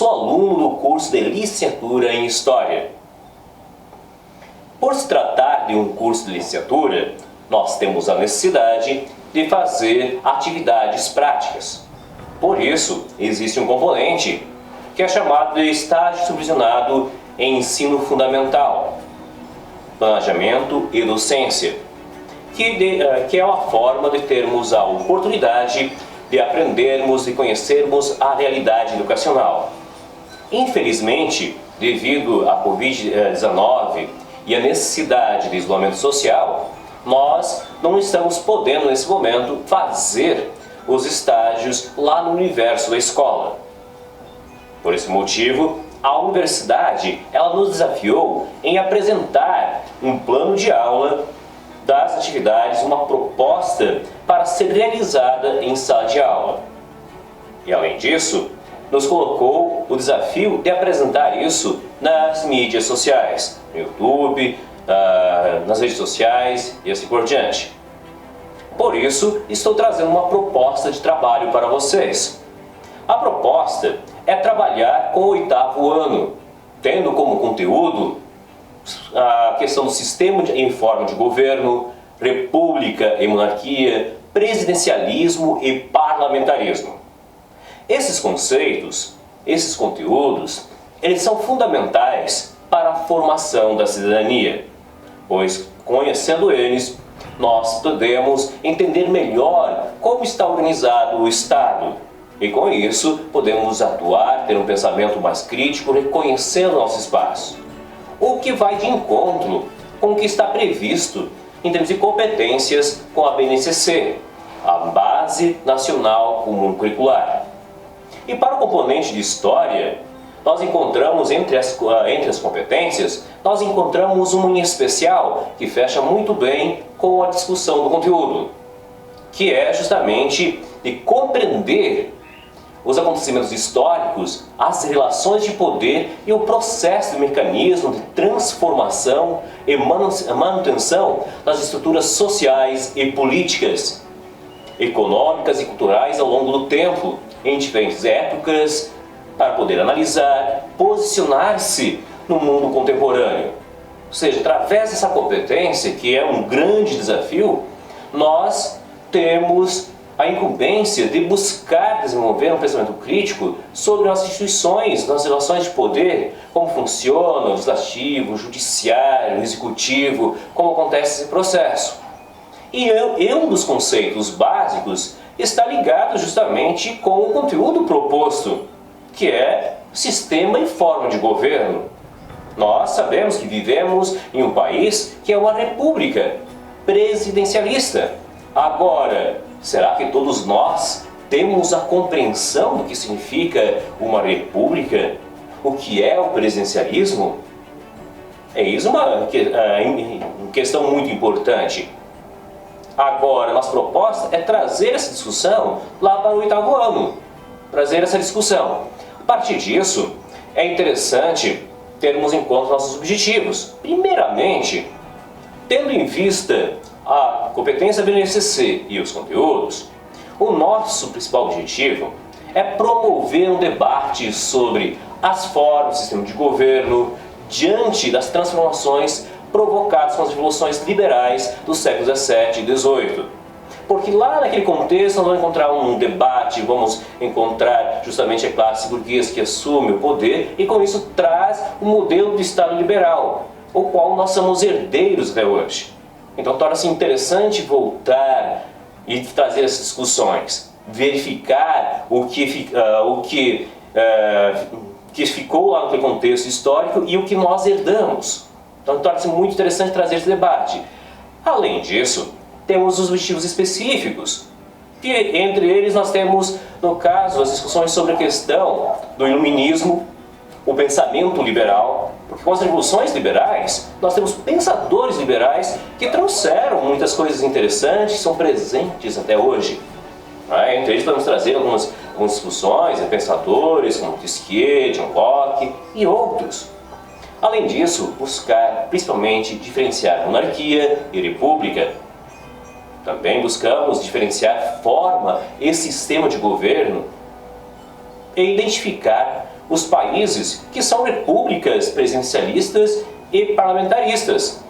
sou aluno do curso de licenciatura em História. Por se tratar de um curso de licenciatura, nós temos a necessidade de fazer atividades práticas. Por isso, existe um componente que é chamado de estágio supervisionado em ensino fundamental, planejamento e docência, que é uma forma de termos a oportunidade de aprendermos e conhecermos a realidade educacional. Infelizmente, devido à Covid-19 e à necessidade de isolamento social, nós não estamos podendo nesse momento fazer os estágios lá no universo da escola. Por esse motivo, a universidade ela nos desafiou em apresentar um plano de aula das atividades, uma proposta para ser realizada em sala de aula. E além disso, nos colocou o desafio de apresentar isso nas mídias sociais, no YouTube, nas redes sociais e assim por diante. Por isso, estou trazendo uma proposta de trabalho para vocês. A proposta é trabalhar com o 8º ano, tendo como conteúdo a questão do sistema em forma de governo, república e monarquia, presidencialismo e parlamentarismo. Esses conceitos, esses conteúdos, eles são fundamentais para a formação da cidadania, pois conhecendo eles, nós podemos entender melhor como está organizado o Estado e com isso podemos atuar, ter um pensamento mais crítico, reconhecendo nosso espaço. O que vai de encontro com o que está previsto em termos de competências com a BNCC, a Base Nacional Comum Curricular. E para o componente de História, nós encontramos entre as competências, nós encontramos uma em especial que fecha muito bem com a discussão do conteúdo, que é justamente de compreender os acontecimentos históricos, as relações de poder e o processo de mecanismo de transformação e manutenção das estruturas sociais e políticas, econômicas e culturais ao longo do tempo, em diferentes épocas, para poder analisar, posicionar-se no mundo contemporâneo. Ou seja, através dessa competência, que é um grande desafio, nós temos a incumbência de buscar desenvolver um pensamento crítico sobre as instituições, nas relações de poder, como funciona o legislativo, o judiciário, o executivo, como acontece esse processo. E um dos conceitos básicos está ligado justamente com o conteúdo proposto, que é sistema e forma de governo. Nós sabemos que vivemos em um país que é uma república presidencialista. Agora, será que todos nós temos a compreensão do que significa uma república? O que é o presidencialismo? É isso uma questão muito importante. Agora, nossa proposta é trazer essa discussão lá para o 8º ano. Trazer essa discussão. A partir disso, é interessante termos em conta nossos objetivos. Primeiramente, tendo em vista a competência do BNCC e os conteúdos, o nosso principal objetivo é promover um debate sobre as formas do sistema de governo diante das transformações provocadas com as revoluções liberais dos séculos XVII e XVIII. Porque lá naquele contexto nós vamos encontrar um debate, vamos encontrar justamente a classe burguesa que assume o poder e com isso traz um modelo de Estado liberal, o qual nós somos herdeiros até hoje. Então torna-se interessante voltar e trazer essas discussões, verificar o que ficou lá naquele contexto histórico e o que nós herdamos. Então torna-se muito interessante trazer esse debate. Além disso, temos os objetivos específicos, que entre eles nós temos, no caso, as discussões sobre a questão do iluminismo, o pensamento liberal, porque com as revoluções liberais, nós temos pensadores liberais que trouxeram muitas coisas interessantes, que são presentes até hoje. Entre eles podemos trazer algumas discussões de pensadores como Montesquieu, John Locke e outros. Além disso, buscar principalmente diferenciar monarquia e república. Também buscamos diferenciar forma e sistema de governo e identificar os países que são repúblicas presidencialistas e parlamentaristas.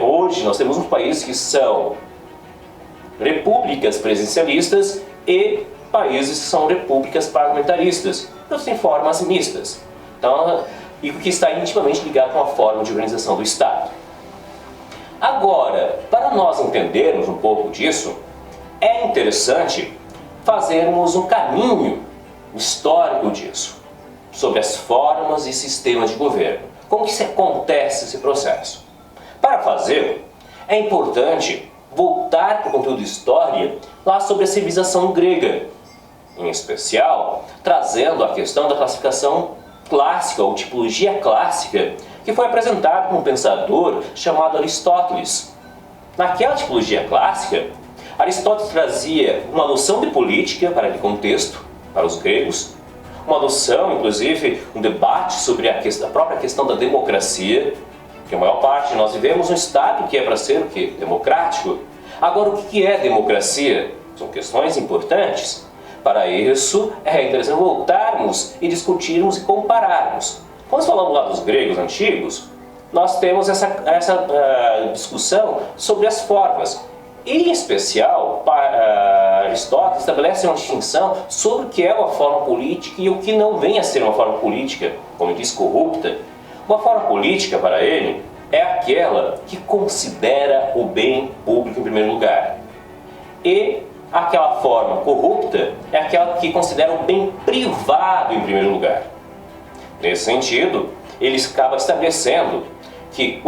Hoje nós temos uns países que são repúblicas presidencialistas e países que são repúblicas parlamentaristas. Então tem formas mistas. Então, e que está intimamente ligado com a forma de organização do Estado. Agora, para nós entendermos um pouco disso, é interessante fazermos um caminho histórico disso, sobre as formas e sistemas de governo. Como que acontece esse processo? Para fazê-lo, é importante voltar para o conteúdo de história lá sobre a civilização grega, em especial trazendo a questão da classificação clássica ou tipologia clássica que foi apresentada por um pensador chamado Aristóteles. Naquela tipologia clássica, Aristóteles trazia uma noção de política para aquele contexto, para os gregos, uma noção, inclusive, um debate sobre a própria questão da democracia, que a maior parte de nós vivemos um Estado que é para ser o quê? Democrático. Agora, o que é democracia? São questões importantes. Para isso, é interessante voltarmos e discutirmos e compararmos. Quando falamos lá dos gregos antigos, nós temos essa discussão sobre as formas. E, em especial, Aristóteles estabelece uma distinção sobre o que é uma forma política e o que não vem a ser uma forma política, como ele diz, corrupta. Uma forma política, para ele, é aquela que considera o bem público em primeiro lugar. E aquela forma corrupta é aquela que considera o bem privado em primeiro lugar. Nesse sentido, ele acaba estabelecendo que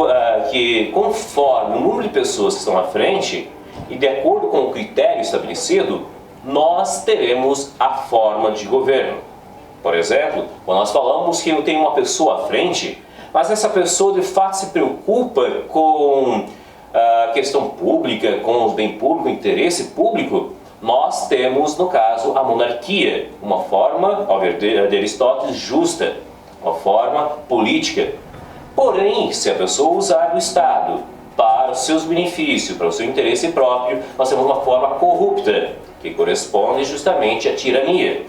conforme o número de pessoas que estão à frente e de acordo com o critério estabelecido, nós teremos a forma de governo. Por exemplo, quando nós falamos que tem uma pessoa à frente, mas essa pessoa de fato se preocupa com a questão pública, com o bem público, o interesse público, nós temos, no caso, a monarquia, uma forma, ao ver de Aristóteles, justa, uma forma política. Porém, se a pessoa usar o Estado para os seus benefícios, para o seu interesse próprio, nós temos uma forma corrupta, que corresponde justamente à tirania.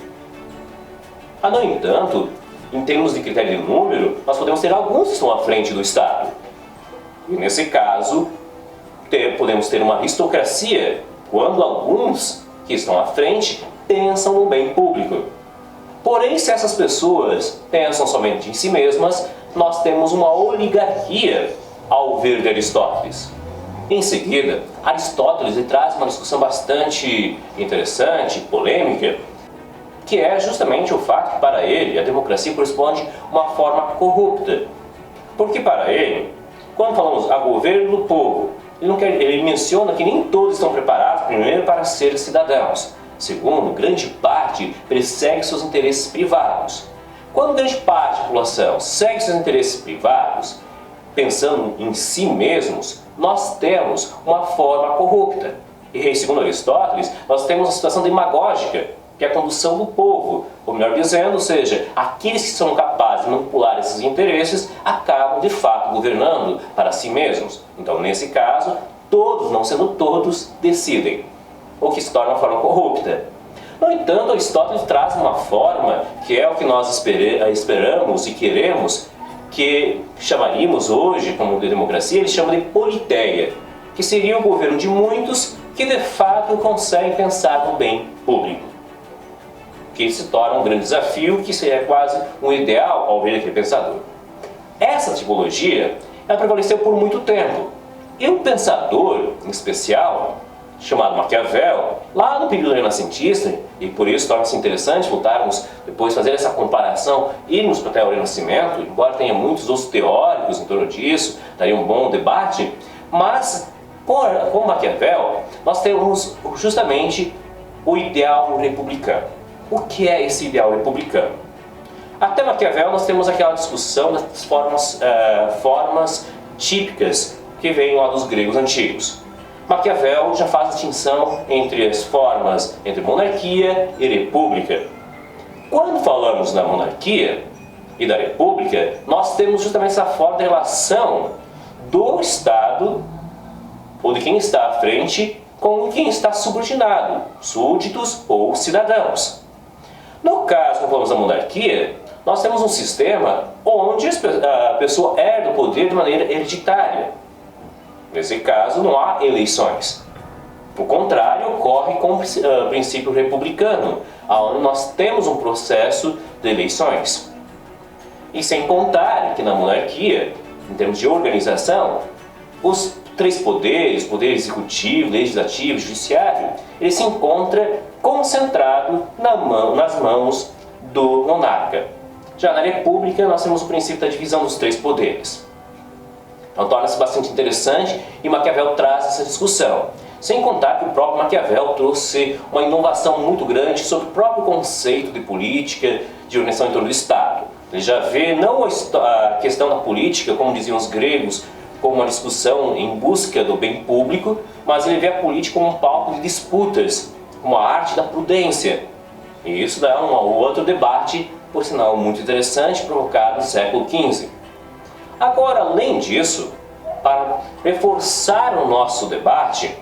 No entanto, em termos de critério de número, nós podemos ter alguns que estão à frente do Estado. E nesse caso, podemos ter uma aristocracia, quando alguns que estão à frente pensam no bem público. Porém, se essas pessoas pensam somente em si mesmas, nós temos uma oligarquia ao ver de Aristóteles. Em seguida, Aristóteles traz uma discussão bastante interessante, polêmica, que é justamente o fato que para ele a democracia corresponde a uma forma corrupta. Porque para ele, quando falamos a governo do povo, ele menciona que nem todos estão preparados, primeiro, para ser cidadãos. Segundo, grande parte persegue seus interesses privados. Quando grande parte da população segue seus interesses privados, pensando em si mesmos, nós temos uma forma corrupta. E, segundo Aristóteles, nós temos uma situação demagógica, que é a condução do povo. Ou melhor dizendo, ou seja, aqueles que são capazes de manipular esses interesses acabam, de fato, governando para si mesmos. Então, nesse caso, todos, não sendo todos, decidem, o que se torna uma forma corrupta. No entanto, Aristóteles traz uma forma que é o que nós esperamos e queremos, que chamaríamos hoje, como de democracia, ele chama de politeia, que seria o governo de muitos que de fato conseguem pensar no bem público, que se torna um grande desafio, que seria quase um ideal ao ver aquele pensador. Essa tipologia, ela prevaleceu por muito tempo, e um pensador, em especial, chamado Maquiavel, lá no período renascentista, e por isso torna-se interessante voltarmos depois fazer essa comparação, irmos até o Renascimento, embora tenha muitos outros teóricos em torno disso, daria um bom debate, mas com Maquiavel nós temos justamente o ideal republicano. O que é esse ideal republicano? Até Maquiavel nós temos aquela discussão das formas típicas que vêm lá dos gregos antigos. Maquiavel já faz a distinção entre as formas entre monarquia e república. Quando falamos da monarquia e da república, nós temos justamente essa forma de relação do Estado, ou de quem está à frente, com quem está subordinado, súditos ou cidadãos. No caso, quando falamos da monarquia, nós temos um sistema onde a pessoa herda o poder de maneira hereditária. Nesse caso, não há eleições. O contrário ocorre com o princípio republicano, onde nós temos um processo de eleições. E sem contar que na monarquia, em termos de organização, os três poderes, poder executivo, legislativo e judiciário, ele se encontra concentrado nas mãos do monarca. Já na república, nós temos o princípio da divisão dos três poderes. Então torna-se bastante interessante e Maquiavel traz essa discussão. Sem contar que o próprio Maquiavel trouxe uma inovação muito grande sobre o próprio conceito de política, de organização em torno do Estado. Ele já vê não a questão da política, como diziam os gregos, como uma discussão em busca do bem público, mas ele vê a política como um palco de disputas, como a arte da prudência. E isso dá um outro debate, por sinal muito interessante, provocado no século XV. Agora, além disso, para reforçar o nosso debate,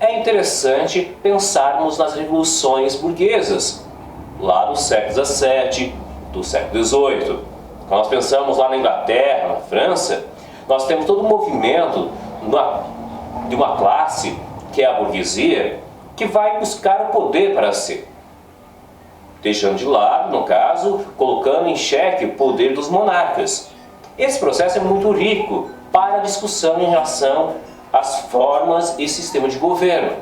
é interessante pensarmos nas revoluções burguesas, lá do século XVII, do século XVIII. Quando nós pensamos lá na Inglaterra, na França, nós temos todo um movimento de uma classe, que é a burguesia, que vai buscar o poder para si, deixando de lado, no caso, colocando em xeque o poder dos monarcas. Esse processo é muito rico para a discussão em relação às formas e sistema de governo,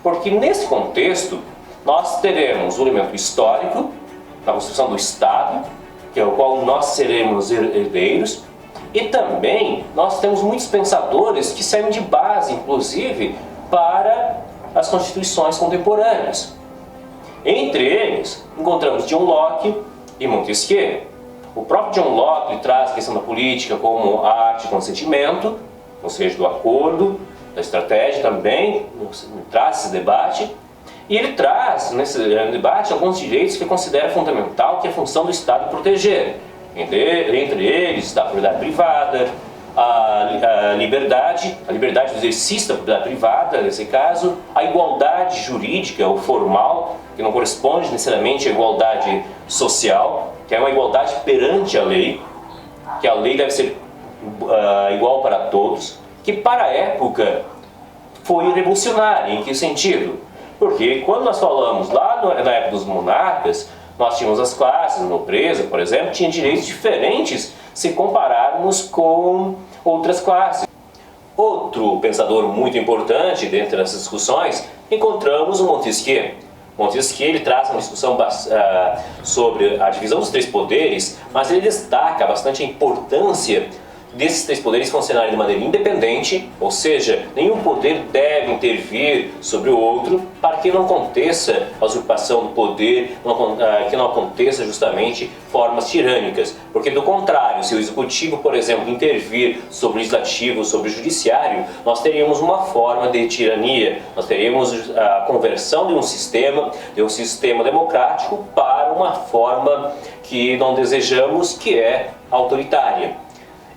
porque nesse contexto nós teremos o elemento histórico, da construção do Estado, que é o qual nós seremos herdeiros, e também nós temos muitos pensadores que servem de base, inclusive, para as constituições contemporâneas. Entre eles, encontramos John Locke e Montesquieu. O próprio John Locke traz a questão da política como arte de consentimento, ou seja, do acordo, da estratégia também, traz esse debate. E ele traz, nesse debate, alguns direitos que ele considera fundamental, que é a função do Estado proteger. Entre eles, a propriedade privada, a liberdade do exercício da propriedade privada, nesse caso, a igualdade jurídica ou formal, que não corresponde necessariamente à igualdade social, que é uma igualdade perante a lei, que a lei deve ser igual para todos, que para a época foi revolucionária. Em que sentido? Porque quando nós falamos lá na época dos monarcas, nós tínhamos as classes, a nobreza, por exemplo, tinha direitos diferentes se compararmos com outras classes. Outro pensador muito importante dentro dessas discussões, encontramos o Montesquieu. Montesquieu ele traz uma discussão sobre a divisão dos três poderes, mas ele destaca bastante a importância desses três poderes funcionarem de maneira independente, ou seja, nenhum poder deve intervir sobre o outro para que não aconteça a usurpação do poder, que não aconteça justamente formas tirânicas. Porque do contrário, se o executivo, por exemplo, intervir sobre o legislativo, sobre o judiciário, nós teríamos uma forma de tirania, nós teríamos a conversão de um sistema democrático para uma forma que não desejamos, que é autoritária.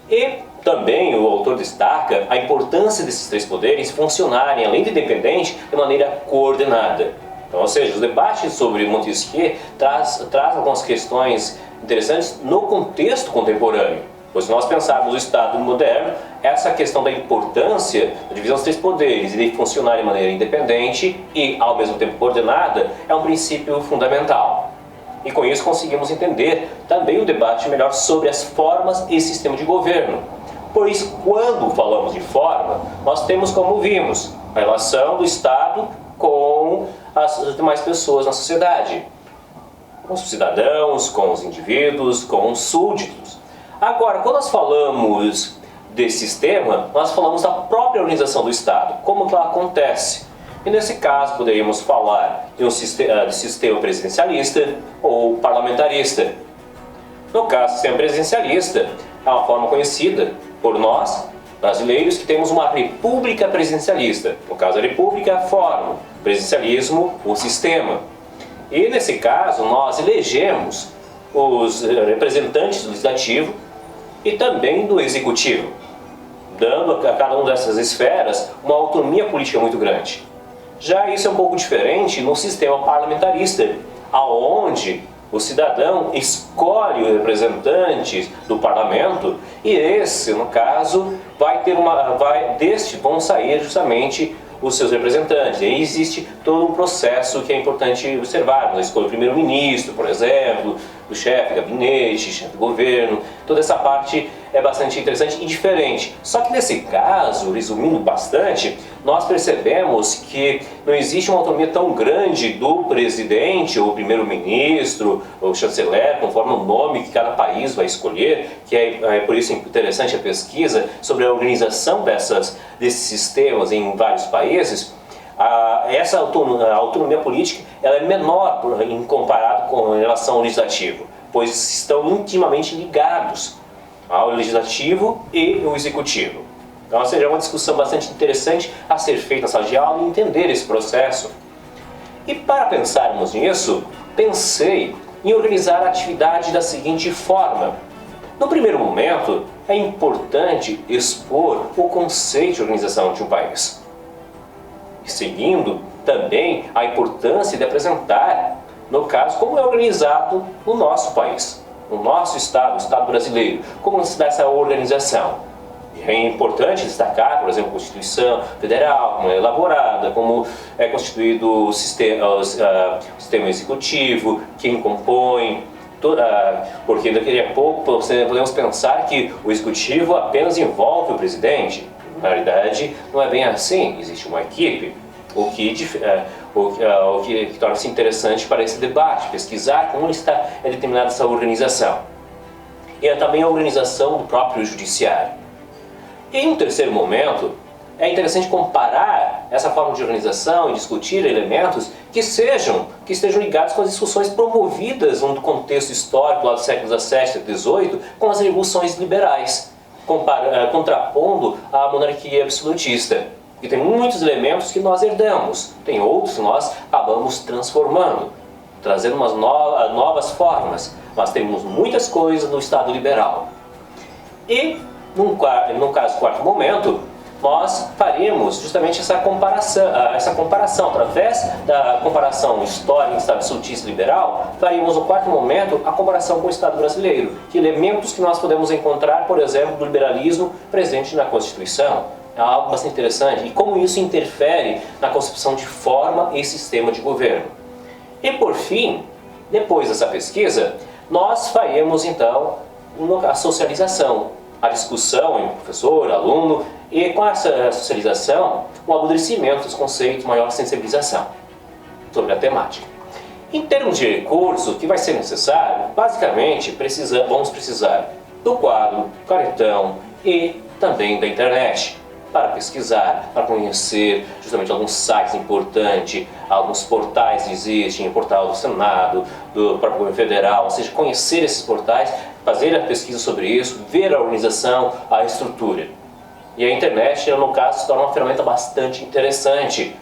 E também o autor destaca a importância desses três poderes funcionarem, além de independente, de maneira coordenada. Então, ou seja, os debates sobre Montesquieu traz algumas questões interessantes no contexto contemporâneo. Pois se nós pensarmos o Estado moderno, essa questão da importância da divisão dos três poderes e de funcionar de maneira independente e, ao mesmo tempo, coordenada, é um princípio fundamental. E com isso conseguimos entender também o debate melhor sobre as formas e sistema de governo. Pois quando falamos de forma, nós temos, como vimos, a relação do Estado com as demais pessoas na sociedade. Com os cidadãos, com os indivíduos, com os súditos. Agora, quando nós falamos desse sistema, nós falamos da própria organização do Estado, como que ela acontece. E nesse caso poderíamos falar de sistema presidencialista ou parlamentarista. No caso, o sistema presidencialista é uma forma conhecida por nós, brasileiros, que temos uma república presidencialista. No caso, a república é a forma, presidencialismo, o sistema. E nesse caso, nós elegemos os representantes do legislativo e também do executivo, dando a cada uma dessas esferas uma autonomia política muito grande. Já isso é um pouco diferente no sistema parlamentarista, aonde O cidadão escolhe o representante do parlamento e esse, no caso, deste vão sair justamente os seus representantes. E aí existe todo um processo que é importante observar. A escolha do primeiro-ministro, por exemplo, do chefe de gabinete, chefe de governo. Toda essa parte é bastante interessante e diferente. Só que nesse caso, resumindo bastante, nós percebemos que não existe uma autonomia tão grande do presidente, ou primeiro-ministro, ou chanceler, conforme o nome que cada país vai escolher, que é por isso interessante a pesquisa sobre a organização desses sistemas em vários países. Essa autonomia política ela é menor em comparado com relação ao legislativo, pois estão intimamente ligados ao legislativo e ao executivo. Então, seja uma discussão bastante interessante a ser feita na sala de aula e entender esse processo. E para pensarmos nisso, pensei em organizar a atividade da seguinte forma. No primeiro momento, é importante expor o conceito de organização de um país. E seguindo, também a importância de apresentar, no caso, como é organizado o nosso país, o nosso Estado, o Estado brasileiro, como se dá essa organização. É importante destacar, por exemplo, a Constituição Federal, como é elaborada, como é constituído o sistema executivo, quem compõe, porque daqui a pouco podemos pensar que o executivo apenas envolve o presidente. Na realidade, não é bem assim, existe uma equipe, o que torna-se interessante para esse debate, pesquisar como é determinada essa organização. E também a organização do próprio judiciário. Em um terceiro momento, é interessante comparar essa forma de organização e discutir elementos que estejam ligados com as discussões promovidas no contexto histórico lá do século XVII e XVIII com as revoluções liberais, contrapondo a monarquia absolutista. E tem muitos elementos que nós herdamos, tem outros que nós acabamos transformando, trazendo umas novas formas, mas temos muitas coisas no Estado liberal. E, num quarto momento, nós faremos justamente essa comparação através da comparação histórica, Estado absolutista e liberal, faremos no quarto momento a comparação com o Estado brasileiro, que elementos que nós podemos encontrar, por exemplo, do liberalismo presente na Constituição. É algo bastante interessante e como isso interfere na concepção de forma e sistema de governo. E por fim, depois dessa pesquisa, nós faremos então a socialização, a discussão entre professor, aluno e com essa socialização, o amadurecimento dos conceitos, maior sensibilização sobre a temática. Em termos de recurso, que vai ser necessário, basicamente vamos precisar do quadro, canetão e também da internet, para pesquisar, para conhecer justamente alguns sites importantes, alguns portais que existem, o portal do Senado, do próprio governo federal, ou seja, conhecer esses portais, fazer a pesquisa sobre isso, ver a organização, a estrutura. E a internet, no caso, se torna uma ferramenta bastante interessante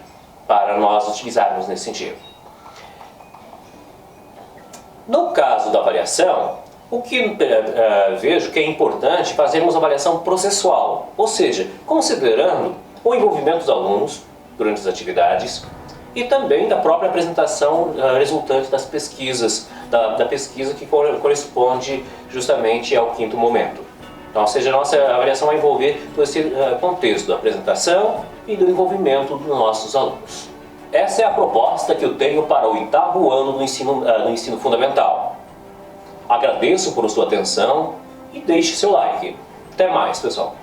para nós utilizarmos nesse sentido. No caso da avaliação, o que vejo que é importante fazermos avaliação processual, ou seja, considerando o envolvimento dos alunos durante as atividades e também da própria apresentação resultante das pesquisas, da pesquisa que corresponde justamente ao quinto momento. Então, ou seja, a nossa avaliação vai envolver todo esse contexto da apresentação e do envolvimento dos nossos alunos. Essa é a proposta que eu tenho para o 8º ano do ensino fundamental. Agradeço por sua atenção e deixe seu like. Até mais, pessoal!